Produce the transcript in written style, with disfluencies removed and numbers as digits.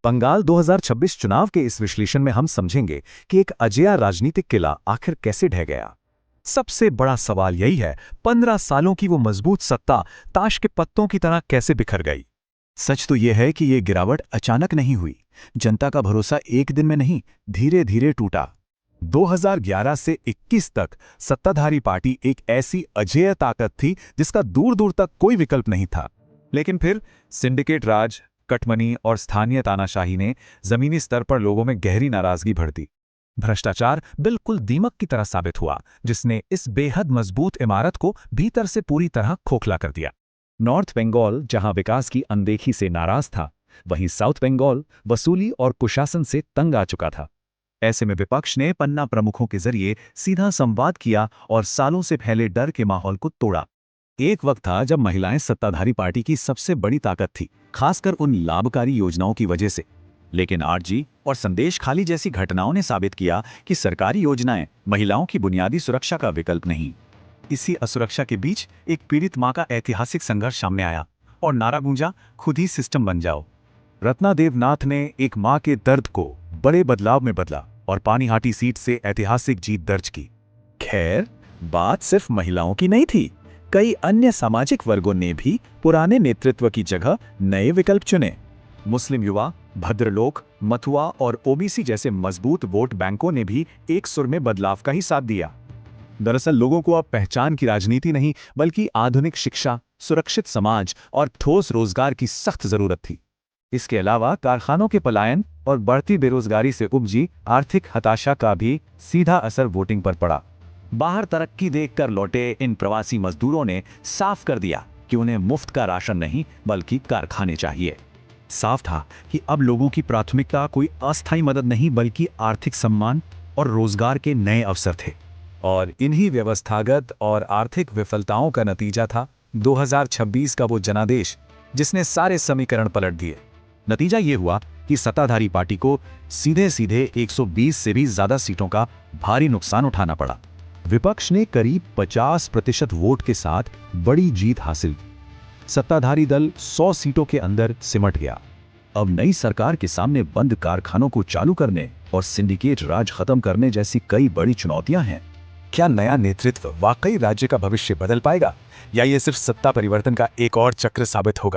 बंगाल 2026 चुनाव के इस विश्लेषण में हम समझेंगे कि एक अजेय राजनीतिक किला आखिर कैसे ढह गया। सबसे बड़ा सवाल यही है, 15 सालों की वो मजबूत सत्ता ताश के पत्तों की तरह कैसे बिखर गई। सच तो यह है कि ये गिरावट अचानक नहीं हुई। जनता का भरोसा एक दिन में नहीं, धीरे धीरे टूटा। 2011 से 21 तक सत्ताधारी पार्टी एक ऐसी अजेय ताकत थी जिसका दूर दूर तक कोई विकल्प नहीं था। लेकिन फिर सिंडिकेट राज, कटमनी और स्थानीय तानाशाही ने जमीनी स्तर पर लोगों में गहरी नाराजगी भर दी। भ्रष्टाचार बिल्कुल दीमक की तरह साबित हुआ, जिसने इस बेहद मजबूत इमारत को भीतर से पूरी तरह खोखला कर दिया। नॉर्थ बंगाल जहां विकास की अनदेखी से नाराज था, वहीं साउथ बंगाल वसूली और कुशासन से तंग आ चुका था। ऐसे में विपक्ष ने पन्ना प्रमुखों के जरिए सीधा संवाद किया और सालों से फैले डर के माहौल को तोड़ा। एक वक्त था जब महिलाएं सत्ताधारी पार्टी की सबसे बड़ी ताकत थी, खासकर उन लाभकारी योजनाओं की वजह से। लेकिन आरजी और संदेश खाली जैसी घटनाओं ने साबित किया कि सरकारी योजनाएं महिलाओं की बुनियादी सुरक्षा का विकल्प नहीं। इसी असुरक्षा के बीच एक पीड़ित मां का ऐतिहासिक संघर्ष सामने आया और नारा गूंजा, खुद ही सिस्टम बन जाओ। रत्ना देवनाथ ने एक मां के दर्द को बड़े बदलाव में बदला और पानीहाटी सीट से ऐतिहासिक जीत दर्ज की। खैर, बात सिर्फ महिलाओं की नहीं थी। कई अन्य सामाजिक वर्गों ने भी पुराने नेतृत्व की जगह नए विकल्प चुने। मुस्लिम युवा, भद्रलोक, मथुआ और ओबीसी जैसे मजबूत वोट बैंकों ने भी एक सुर में बदलाव का ही साथ दिया। दरअसल लोगों को अब पहचान की राजनीति नहीं, बल्कि आधुनिक शिक्षा, सुरक्षित समाज और ठोस रोजगार की सख्त जरूरत थी। इसके अलावा कारखानों के पलायन और बढ़ती बेरोजगारी से उपजी आर्थिक हताशा का भी सीधा असर वोटिंग पर पड़ा। बाहर तरक्की देखकर लौटे इन प्रवासी मजदूरों ने साफ कर दिया कि उन्हें मुफ्त का राशन नहीं, बल्कि कारखाने चाहिए। साफ था कि अब लोगों की प्राथमिकता कोई अस्थायी मदद नहीं, बल्कि आर्थिक सम्मान और रोजगार के नए अवसर थे। और इन्हीं व्यवस्थागत और आर्थिक विफलताओं का नतीजा था 2026 का वो जनादेश, जिसने सारे समीकरण पलट दिए। नतीजा ये हुआ कि सत्ताधारी पार्टी को सीधे सीधे 120 से भी ज्यादा सीटों का भारी नुकसान उठाना पड़ा। विपक्ष ने करीब 50% वोट के साथ बड़ी जीत हासिल की। सत्ताधारी दल 100 सीटों के अंदर सिमट गया। अब नई सरकार के सामने बंद कारखानों को चालू करने और सिंडिकेट राज खत्म करने जैसी कई बड़ी चुनौतियां हैं। क्या नया नेतृत्व वाकई राज्य का भविष्य बदल पाएगा, या ये सिर्फ सत्ता परिवर्तन का एक और चक्र साबित होगा?